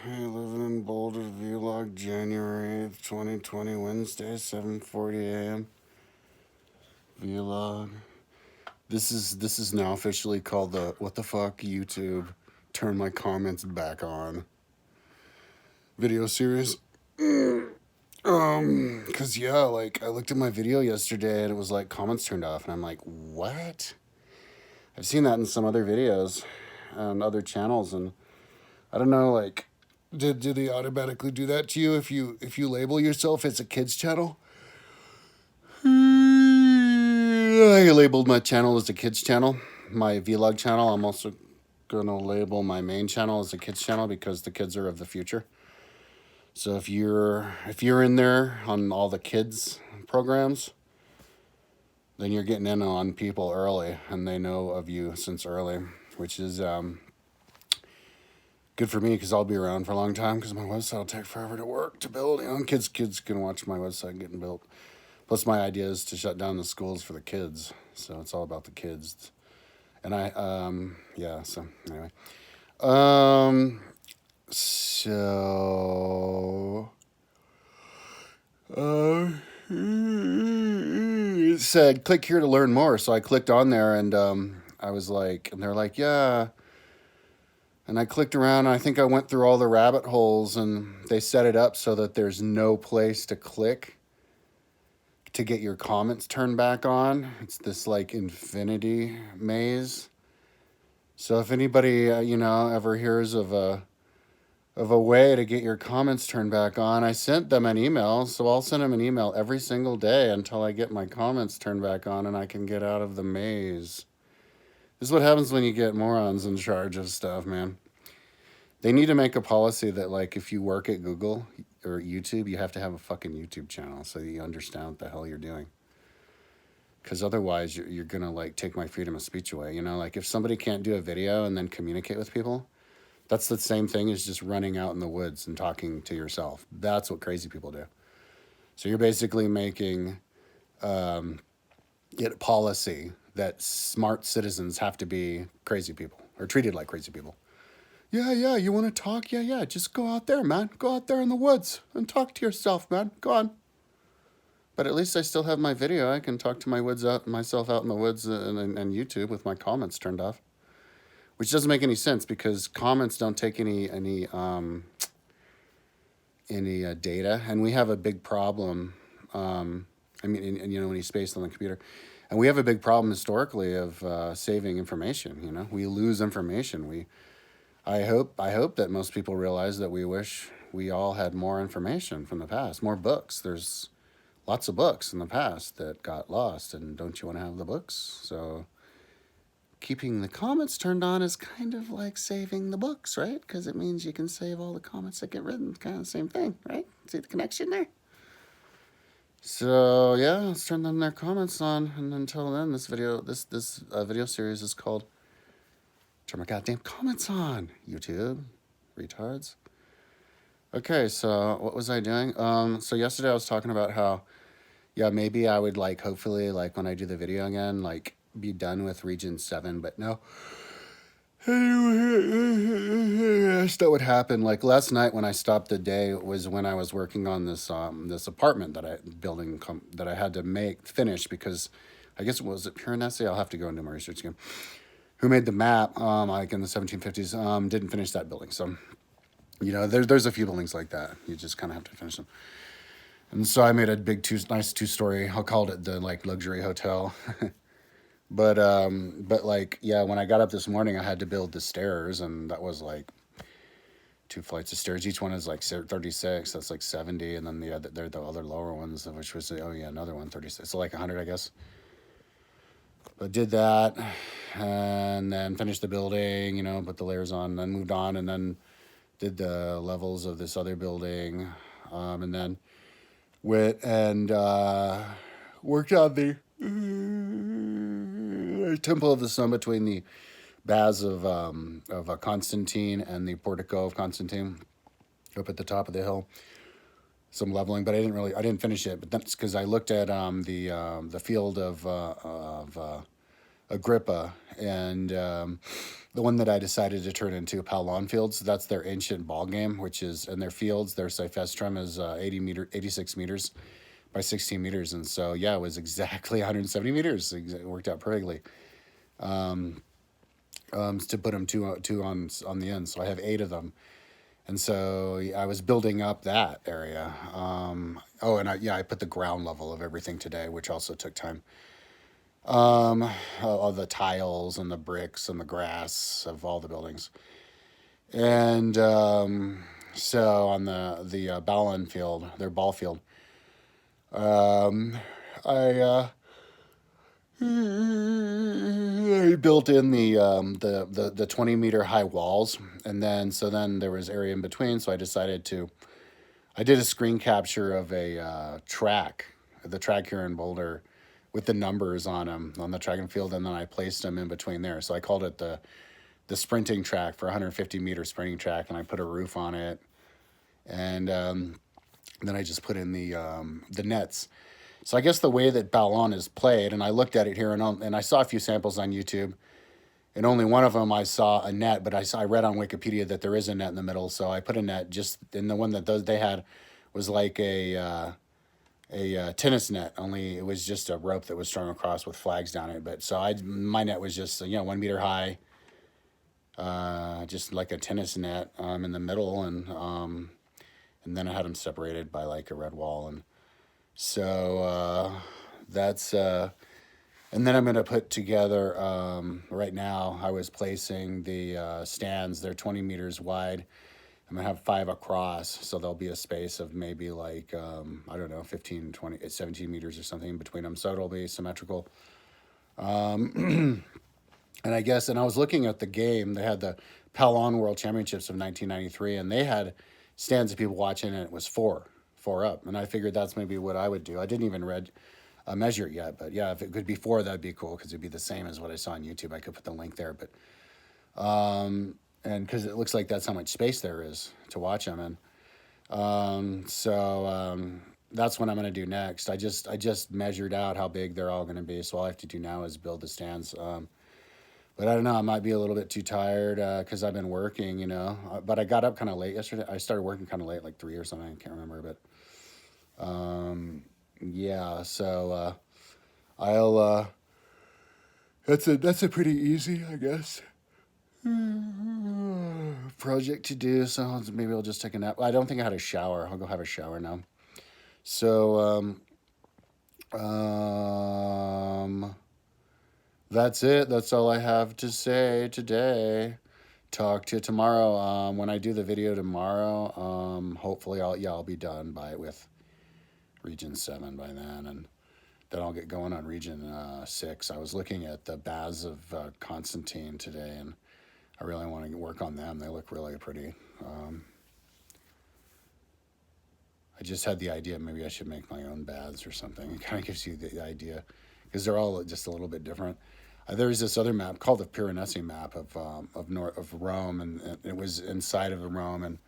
Hey, living in Boulder vlog, January 8th, 2020, Wednesday, 7:40 a.m. Vlog. This is now officially called the What the Fuck YouTube Turn My Comments Back On video series. Cause yeah, like I looked at my video yesterday and it was like comments turned off, and I'm like, what? I've seen that in some other videos on other channels, and I don't know, like, do they automatically do that to you if you label yourself as a kids channel? I labeled my channel as a kids channel, my vlog channel. I'm also gonna label my main channel as a kids channel because the kids are of the future. So if you're in there on all the kids programs, then you're getting in on people early, and they know of you since early, which is good for me because I'll be around for a long time because my website will take forever to work to build. You know, kids can watch my website getting built. Plus, my idea is to shut down the schools for the kids, so it's all about the kids. And yeah. So anyway, um, so it said click here to learn more. So I clicked on there, and I was like, and they're like, yeah. And I clicked around, and I think I went through all the rabbit holes, and they set it up so that there's no place to click to get your comments turned back on. It's this like infinity maze. So if anybody ever hears of a way to get your comments turned back on, I sent them an email. So I'll send them an email every single day until I get my comments turned back on and I can get out of the maze. This is what happens when you get morons in charge of stuff, man. They need to make a policy that, like, if you work at Google or YouTube, you have to have a fucking YouTube channel so that you understand what the hell you're doing. Because otherwise, you're going to, like, take my freedom of speech away. You know, like, if somebody can't do a video and then communicate with people, that's the same thing as just running out in the woods and talking to yourself. That's what crazy people do. So you're basically making it policy that smart citizens have to be crazy people or treated like crazy people. Yeah, you want to talk? Yeah, just go out there, man. Go out there in the woods and talk to yourself, man. Go on. But at least I still have my video. I can talk to myself out in the woods and YouTube with my comments turned off, which doesn't make any sense because comments don't take any data, and we have a big problem. I mean, any space on the computer, and we have a big problem historically of saving information. You know, we lose information. I hope that most people realize that we wish we all had more information from the past, more books. There's lots of books in the past that got lost, and don't you want to have the books? So keeping the comments turned on is kind of like saving the books, right? Because it means you can save all the comments that get written. Kind of the same thing, right? See the connection there? So yeah, let's turn them their comments on, and until then, this video series is called "Turn My Goddamn Comments On," YouTube, retards. Okay, so what was I doing? So yesterday I was talking about how, yeah, maybe I would like hopefully like when I do the video again, like be done with Region 7, but no. That's not what happened. Like last night when I stopped the day was when I was working on this apartment that I had to finish because I guess it Pure Nessie? I'll have to go into my research again. Who made the map like in the 1750s didn't finish that building. So there's a few buildings like that. You just kind of have to finish them. And so I made a big nice 2-story. I'll call it the like luxury hotel. But like, yeah, when I got up this morning, I had to build the stairs, and that was like 2 flights of stairs. Each one is like 36. That's like 70, and then they're the other lower ones, which was another one 36. So like 100, I guess. But did that, and then finished the building. Put the layers on, then moved on, and then did the levels of this other building, and then went and worked on the Temple of the Sun between the baths of Constantine and the portico of Constantine up at the top of the hill. Some leveling, but I didn't finish it. But that's because I looked at the field of Agrippa, and the one that I decided to turn into Pallone Fields. That's their ancient ball game, which is in their fields. Their Cyphestrum is 86 meters by 16 meters, and so yeah, it was exactly 170 meters. It worked out perfectly. To put them two on the end, so I have 8 of them, and so I was building up that area. Oh, and I put the ground level of everything today, which also took time. All the tiles and the bricks and the grass of all the buildings. And so on the Ballon field, their ball field, um, I I built in the 20-meter high walls, and then there was area in between. So I did a screen capture of a the track here in Boulder, with the numbers on them on the track and field, and then I placed them in between there. So I called it the sprinting track, for 150-meter sprinting track, and I put a roof on it, and then I just put in the nets. So I guess the way that Pallone is played, and I looked at it here, and I saw a few samples on YouTube, and only one of them I saw a net, but I read on Wikipedia that there is a net in the middle, so I put a net. Just in the one that they had was like a tennis net, only it was just a rope that was strung across with flags down it. But so my net was just 1 meter high, just like a tennis net in the middle, and then I had them separated by like a red wall, and so that's and then I'm gonna put together. Right now, I was placing the stands. They're 20 meters wide. I'm gonna have 5 across, so there'll be a space of maybe like I don't know, 15, 20, 17 meters or something between them. So it'll be symmetrical. And I was looking at the game. They had the Pallone World Championships of 1993, and they had stands of people watching, and it was four up. And I figured that's maybe what I would do. I didn't even measure it yet, but yeah, if it could be 4, that'd be cool, because it'd be the same as what I saw on YouTube. I could put the link there, but and because it looks like that's how much space there is to watch them in. That's what I'm going to do next. I just measured out how big they're all going to be, so all I have to do now is build the stands. But I don't know, I might be a little bit too tired because I've been working, But I got up kind of late yesterday. I started working kind of late, like 3 or something. I can't remember, but yeah. So I'll. That's a pretty easy, I guess, project to do. So maybe I'll just take a nap. I don't think I had a shower. I'll go have a shower now. So that's it. That's all I have to say today. Talk to you tomorrow. When I do the video tomorrow, hopefully I'll be done with Region 7 by then, and then I'll get going on Region 6. I was looking at the baths of Constantine today, and I really want to work on them. They look really pretty. I just had the idea maybe I should make my own baths or something. It kind of gives you the idea, because they're all just a little bit different. There's this other map called the Piranesi map of Rome, and it was inside of Rome, and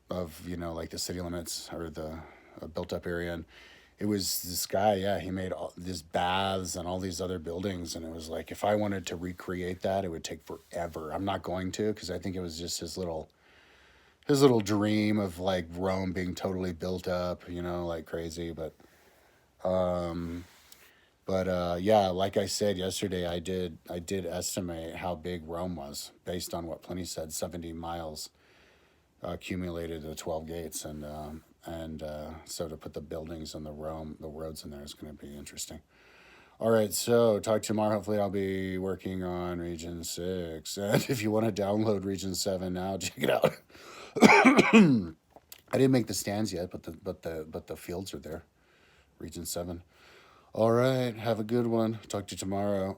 of like the city limits, or the built up area, and it was this guy. Yeah, he made all these baths and all these other buildings, and it was like, if I wanted to recreate that, it would take forever. I'm not going to, because I think it was just his little dream of like Rome being totally built up, like crazy. But yeah, like I said yesterday, I did estimate how big Rome was based on what Pliny said, 70 miles accumulated to 12 gates, and so to put the buildings and the roads in there is going to be interesting. All right, so talk to you tomorrow. Hopefully I'll be working on Region 6, and if you want to download Region 7 now, check it out. I didn't make the stands yet, but the fields are there. Region 7. All right, have a good one. Talk to you tomorrow.